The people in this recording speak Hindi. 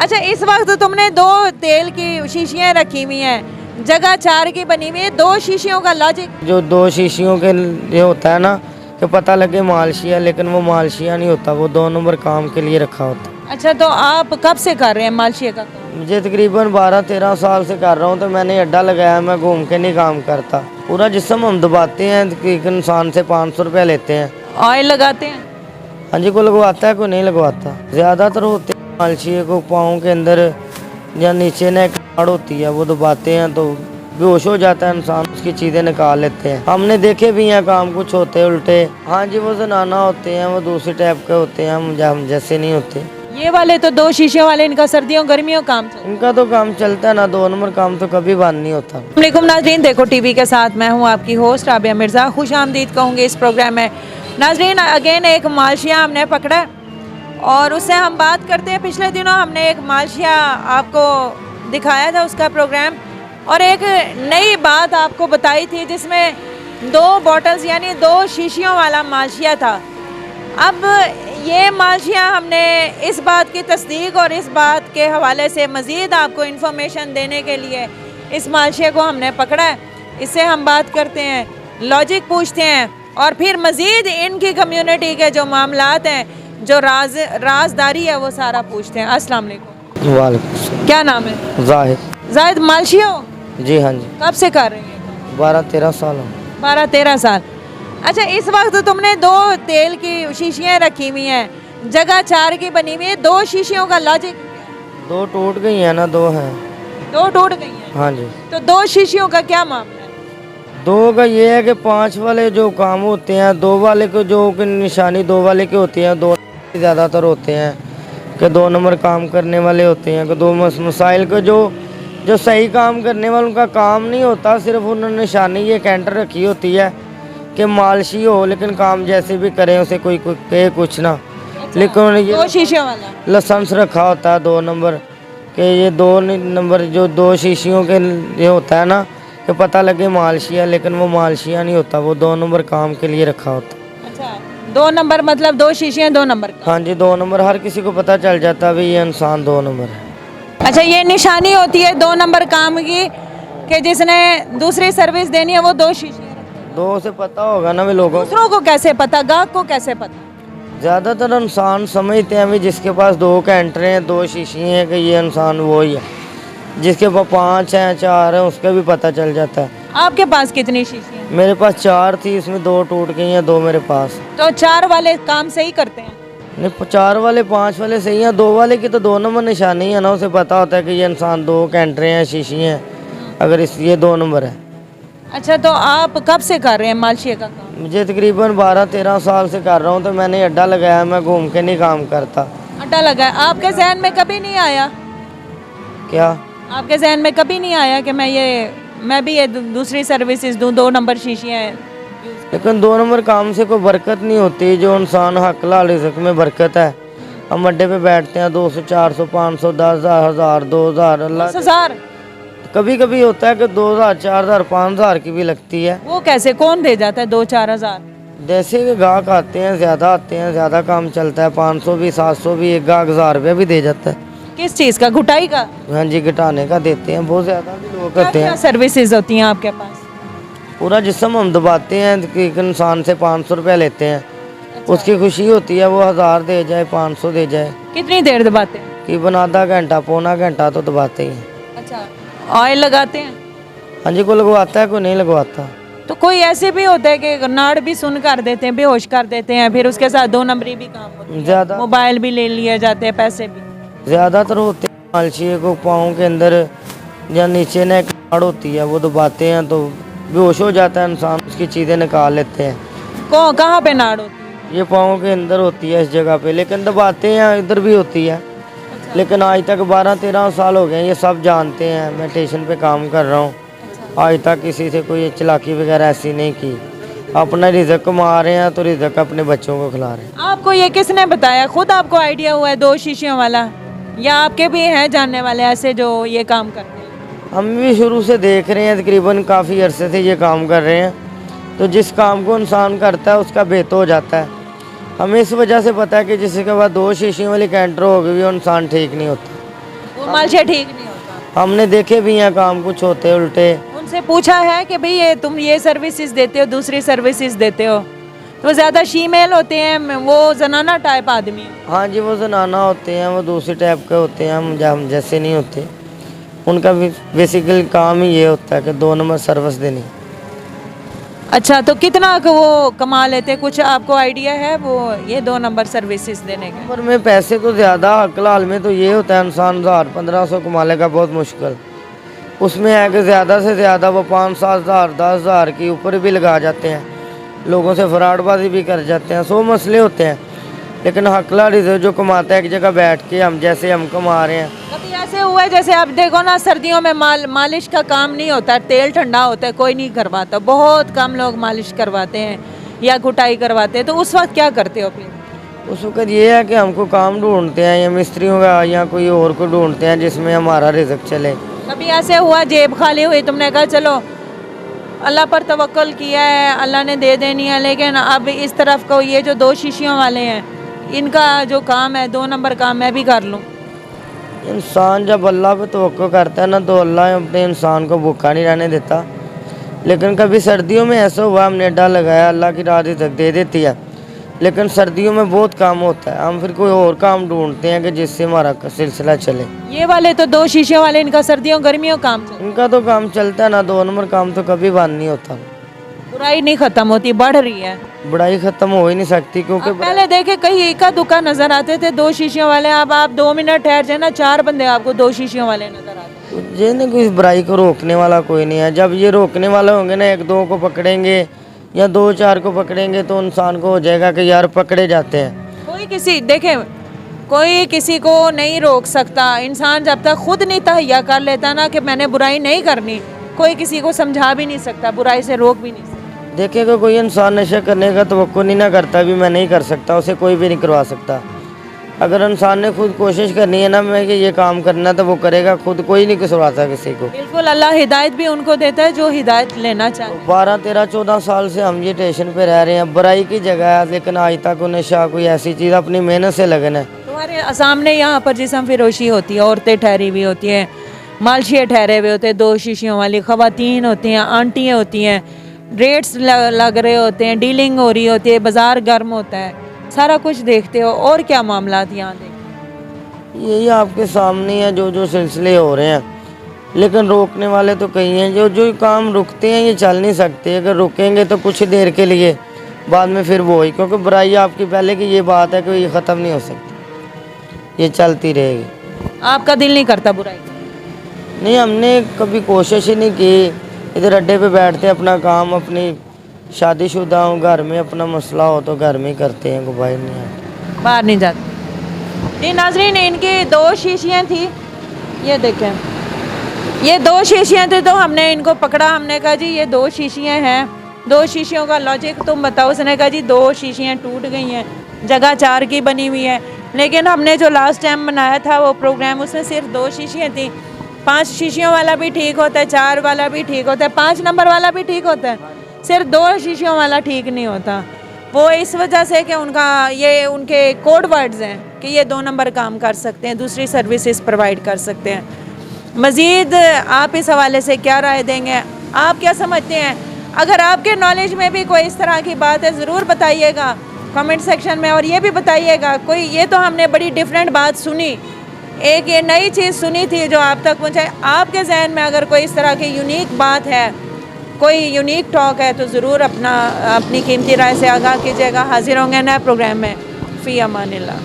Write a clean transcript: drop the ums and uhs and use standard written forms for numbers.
अच्छा, इस वक्त तुमने 2 तेल की शीशियाँ रखी हुई हैं, जगह 4 की बनी हुई है, 2 शीशियों का लॉजिक? जो 2 शीशियों के लिए होता है ना कि पता लगे मालशिया, लेकिन वो मालशिया नहीं होता, वो 2 नंबर काम के लिए रखा होता है। अच्छा, तो आप कब से कर रहे हैं मालशिया का काम? मुझे तकरीबन 12-13 साल से कर रहा हूँ, तो मैंने अड्डा लगाया, मैं घूम के नहीं काम करता। पूरा जिस्म हम दबाते हैं, एक इंसान से 500 रुपया लेते हैं। ऑयल लगाते हैं? हाँ जी, कोई लगवाता है कोई नहीं लगवाता। ज़्यादातर होते हैं मालशिए को पाँव के अंदर या नीचे ना एक नाड़ होती है, वो दबाते हैं तो बेहोश हो जाता है इंसान, उसकी चीज़ें निकाल लेते हैं। हमने देखे भी हैं काम, कुछ होते उल्टे। हाँ जी, वो जनाना होते हैं, वो दूसरे टाइप के होते हैं, हम जैसे नहीं होते। ये वाले तो 2 शीशियों वाले, इनका सर्दियों गर्मियों काम चलता है। इनका तो काम चलता है ना, 2 नंबर काम तो कभी बंद नहीं होता। वालेकुम नाजरीन, देखो टीवी के साथ मैं हूँ आपकी होस्ट राबिया मिर्ज़ा। खुश आमदीद कहूँगी इस प्रोग्राम में। नाजरीन, अगेन एक मालशिया हमने पकड़ा और उससे हम बात करते हैं। पिछले दिनों हमने एक मालशिया आपको दिखाया था, उसका प्रोग्राम, और एक नई बात आपको बताई थी जिसमें 2 बॉटल्स यानी 2 शीशियों वाला मालशिया था। अब ये मालशिया हमने इस बात की तस्दीक और इस बात के हवाले से मज़ीद आपको इन्फॉर्मेशन देने के लिए इस मालशिया को हमने पकड़ा है। इससे हम बात करते हैं, लॉजिक पूछते हैं और फिर मज़ीद इनकी कम्युनिटी के जो मामलात हैं, जो राजदारी है, वो सारा पूछते हैं। अस्सलाम वालेकुम। वालेकुम। क्या नाम है? जाहिद। मालशिया हो? जी हाँ जी। कब से कर रहे हैं? 12-13 साल हो। 12-13 साल। अच्छा, इस वक्त तुमने 2 तेल की शीशियाँ रखी हुई हैं, जगह 4 की बनी हुई है, 2 शीशियों का लॉजिक? 2 टूट गई हैं ना, 2 हैं। 2 टूट गई हैं? हाँ जी। तो 2 शीशियों का क्या मामला है? 2 का ये है कि 5 वाले जो काम होते हैं, 2 वाले को जो कि निशानी 2 वाले की होती है, 2 ज़्यादातर होते हैं कि 2 नंबर काम करने वाले होते हैं कि 2 मसाइल को जो सही काम करने वालों का काम नहीं होता, सिर्फ उन्होंने निशानी ये कैंटर रखी होती है कि मालशी हो, लेकिन काम जैसे भी करें उसे कोई कहे कुछ ना। अच्छा, लेकिन ये 2 शीशियों वाला लाइसेंस रखा होता है 2 नंबर कि ये 2 नंबर जो 2 शीशियों के लिए होता है ना कि पता लगे मालशिया, लेकिन वो मालशिया नहीं होता, वो 2 नंबर काम के लिए रखा होता है। अच्छा, 2 नंबर मतलब 2 शीशियाँ 2 नंबर का? हाँ जी, 2 नंबर हर किसी को पता चल जाता है भाई ये इंसान 2 नंबर है। अच्छा, ये निशानी होती है 2 नंबर काम की कि जिसने दूसरी सर्विस देनी है वो 2 शीशियाँ? 2 से पता होगा ना भी लोगों को। दूसरों को कैसे पता, गाहक को कैसे पता? ज़्यादातर इंसान समझते हैं भी जिसके पास 2 कैंटर हैं, 2 शीशी हैं कि ये इंसान वो ही है। जिसके पास 5 हैं 4 हैं उसका भी पता चल जाता है। आपके पास कितनी शीशियाँ? मेरे पास 4 थी, इसमें 2 टूट गई हैं, 2 मेरे पास। तो 4 वाले काम सही करते हैं? नहीं, 4 वाले 5 वाले सही हैं, 2 वाले की तो 2 नंबर निशानी है ना, उसे पता होता है कि ये इंसान 2 कैंटर हैं, शीशी हैं, अगर इस ये 2 नंबर है। अच्छा, तो आप कब से कर रहे हैं मालशिया का काम? मुझे तकरीबन 12-13 साल से कर रहा हूँ, तो मैंने अड्डा लगाया, मैं घूम के नहीं काम करता। अड्डा लगा है, आपके जहन में कभी नहीं आया? क्या? आपके जहन में कभी नहीं आया कि मैं भी ये दूसरी सर्विसेज दूँ, 2 नंबर शीशियाँ हैं? लेकिन 2 नंबर काम से कोई बरकत नहीं होती, जो इंसान हक लाल रिज़्क़ में बरकत है। हम अड्डे पे बैठते हैं, 200 400 500 10,000 1000 2000 अल्लाह 10,000? कभी कभी होता है कि 2000 4000 5000 की भी लगती है। वो कैसे, कौन दे जाता है 2-4 हज़ार? जैसे कि ग्राहक आते हैं, ज़्यादा आते हैं, ज़्यादा काम चलता है, 500 भी 700 भी, एक ग्राहक 1000 रुपया भी दे जाता है। किस चीज़ का, घुटाई का? हाँ जी, घटाने का देते हैं, बहुत ज़्यादा भी लोग करते क्या हैं। सर्विसेज होती हैं आपके पास? पूरा जिस्म हम दबाते हैं कि एक इंसान से 500 रुपया लेते हैं। उसकी खुशी होती है वो 1000 दे जाए, 500 दे जाए। कितनी देर दबाते हैं? कि बना आधा घंटा पौना घंटा तो दबाते ही हैं। अच्छा, ऑयल लगाते हैं? हाँ जी, कोई लगवाता है कोई नहीं लगवाता। तो कोई ऐसे भी होता है कि नाड़ भी सुन कर देते हैं, बेहोश कर देते हैं, फिर उसके साथ 2 नंबरी भी काम होता है, ज़्यादा मोबाइल भी ले लिए जाते हैं, पैसे भी? ज़्यादातर होते हैं मालशिए को पाँव के अंदर या नीचे ना एक नाड़ होती है, वो दबाते हैं तो बेहोश हो जाता है इंसान, उसकी चीज़ें निकाल लेते हैं। कहाँ पे नाड़ होती है? ये पाँव के अंदर होती है इस जगह पे, लेकिन दबाते हैं इधर भी होती है। लेकिन आज तक 12-13 साल हो गए, ये सब जानते हैं, मैं स्टेशन पे काम कर रहा हूँ। आज तक किसी से कोई चालाकी वगैरह ऐसी नहीं की, अपना रिज़्क़ कमा रहे हैं तो रिज़्क़ अपने बच्चों को खिला रहे हैं। आपको ये किसने बताया, खुद आपको आइडिया हुआ है 2 शीशियों वाला, या आपके भी हैं जानने वाले ऐसे जो ये काम करते हैं? हम भी शुरू से देख रहे हैं, तकरीबन काफ़ी अरसे से ये काम कर रहे हैं, तो जिस काम को इंसान करता है उसका बेहतर हो जाता है। हमें इस वजह से पता है कि जिसके बाद 2 शीशियों वाली कैंटर होगी वो इंसान ठीक नहीं होता। वो मालशे ठीक नहीं होता। हमने देखे भी हैं काम कुछ होते उल्टे। उनसे पूछा है कि भाई ये तुम ये सर्विसेज देते हो, दूसरी सर्विसेज देते हो, तो ज़्यादा शीमेल होते हैं, वो जनाना टाइप आदमी है। हाँ जी, वो जनाना होते हैं, वो दूसरी टाइप के होते हैं, हम जैसे नहीं होते। उनका भी बेसिकली काम ही ये होता है कि 2 नंबर सर्विस देनी। अच्छा, तो कितना वो कमा लेते, कुछ आपको आइडिया है वो ये 2 नंबर सर्विसेज देने का? पर में पैसे तो ज़्यादा हकलाल में तो ये होता है इंसान 1000-1500 कमा लेगा बहुत मुश्किल। उसमें है कि ज़्यादा से ज़्यादा वो 5-7 हज़ार 10 हज़ार के ऊपर भी लगा जाते हैं, लोगों से फ्रॉडबाजी भी कर जाते हैं, 100 मसले होते हैं। लेकिन हकलाल जो कमाता है एक जगह बैठ के, हम जैसे हम कमा रहे हैं। कभी ऐसे हुआ है जैसे आप देखो ना, सर्दियों में मालिश का काम नहीं होता, तेल ठंडा होता है, कोई नहीं करवाता, बहुत कम लोग मालिश करवाते हैं या कुटाई करवाते हैं, तो उस वक्त क्या करते हो फिर? उस वक्त ये है कि हमको काम ढूंढते हैं, या मिस्त्रियों का या कोई और को ढूंढते हैं जिसमें हमारा रिज़्क चले। कभी ऐसे हुआ जेब खाली हुई, तुमने कहा चलो अल्लाह पर तवक्कुल किया है, अल्लाह ने दे देनी है, लेकिन अब इस तरफ को ये जो 2 शीशियों वाले हैं, इनका जो काम है 2 नंबर काम मैं भी कर लूँ? इंसान जब अल्लाह पे तवक्कुल करता है ना, तो अल्लाह अपने इंसान को भूखा नहीं रहने देता। लेकिन कभी सर्दियों में ऐसा हुआ, हमने अड्डा लगाया, अल्लाह की राह रिज़्क दे देती है, लेकिन सर्दियों में बहुत काम होता है, हम फिर कोई और काम ढूंढते हैं कि जिससे हमारा सिलसिला चले। ये वाले तो 2 शीशियों वाले, इनका सर्दियों गर्मियों काम चलता है। इनका तो काम चलता है ना, 2 नंबर काम तो कभी बंद नहीं होता। बुराई नहीं खत्म होती, बढ़ रही है। बुराई ख़त्म हो ही नहीं सकती, क्योंकि अब पहले देखे कहीं इक्का दुक्का नजर आते थे 2 शीशियों वाले, अब आप 2 मिनट ठहर जाए ना, 4 बंदे आपको 2 शीशियों वाले नजर आते हैं। ये ना कोई बुराई को रोकने वाला कोई नहीं है। जब ये रोकने वाले होंगे ना, 1-2 को पकड़ेंगे या 2-4 को पकड़ेंगे, तो इंसान को हो जाएगा कि यार पकड़े जाते हैं। कोई किसी देखे, कोई किसी को नहीं रोक सकता। इंसान जब तक खुद नहीं तहैया कर लेता ना कि मैंने बुराई नहीं करनी, कोई किसी को समझा भी नहीं सकता, बुराई से रोक भी नहीं सकता। देखिएगा, कोई इंसान नशा करने का तवक्कुल नहीं ना करता, भी मैं नहीं कर सकता, उसे कोई भी नहीं करवा सकता। अगर इंसान ने खुद कोशिश करनी है ना, मैं कि ये काम करना, तो वो करेगा खुद, कोई नहीं करवाता किसी को। बिल्कुल, अल्लाह हिदायत भी उनको देता है जो हिदायत लेना चाहे। 12, 13, 14 साल से हम ये स्टेशन पे रह रहे हैं, बुराई की जगह है, लेकिन आज तक कोई नशा कोई ऐसी चीज़ अपनी मेहनत से लगन है। तुम्हारे सामने यहाँ पर जिसम फिरोशी होती है, औरतें ठहरी हुई होती हैं, मालशिए ठहरे हुए होते हैं, 2 शीशियों वाली खवातीन होती हैं, आंटियाँ होती हैं, रेट्स लग रहे होते हैं, डीलिंग हो रही होती है, बाज़ार गर्म होता है, सारा कुछ देखते हो। और क्या मामलात यहाँ देखते? यही आपके सामने है जो सिलसिले हो रहे हैं, लेकिन रोकने वाले तो कई हैं। जो काम रुकते हैं ये चल नहीं सकते, अगर रुकेंगे तो कुछ देर के लिए, बाद में फिर वो ही, क्योंकि बुराई आपकी पहले की ये बात है कि ये ख़त्म नहीं हो सकती, ये चलती रहेगी। आपका दिल नहीं करता बुराई? नहीं, हमने कभी कोशिश ही नहीं की। इधर अड्डे पे बैठते अपना काम, अपनी शादीशुदा हूँ, घर में अपना मसला हो तो घर में ही करते हैं, को बाहर नहीं आते, बाहर नहीं जाते। जी नाज़रीन, इनकी 2 शीशियाँ थी, ये देखें, ये 2 शीशियाँ थी, तो हमने इनको पकड़ा, हमने कहा जी ये 2 शीशियाँ हैं, 2 शीशियों का लॉजिक तुम बताओ। उसने कहा जी 2 शीशियाँ टूट गई हैं, जगह 4 की बनी हुई है, लेकिन हमने जो लास्ट टाइम बनाया था वो प्रोग्राम, उसमें सिर्फ 2 शीशियाँ थी। 5 शीशियों वाला भी ठीक होता है, 4 वाला भी ठीक होता है, 5 नंबर वाला भी ठीक होता है, सिर्फ 2 शीशियों वाला ठीक नहीं होता। वो इस वजह से कि ये उनके कोड वर्ड्स हैं कि ये 2 नंबर काम कर सकते हैं, दूसरी सर्विसेज प्रोवाइड कर सकते हैं। मज़ीद आप इस हवाले से क्या राय देंगे, आप क्या समझते हैं? अगर आपके नॉलेज में भी कोई इस तरह की बात है, ज़रूर बताइएगा कमेंट सेक्शन में। और ये भी बताइएगा कोई, ये तो हमने बड़ी डिफरेंट बात सुनी, एक ये नई चीज़ सुनी थी जो आप तक पहुँचाए। आपके जहन में अगर कोई इस तरह की यूनिक बात है, कोई यूनिक टॉक है, तो ज़रूर अपनी कीमती राय से आगाह कीजिएगा। हाजिर होंगे नए प्रोग्राम में। फ़ी अमानिल्लाह।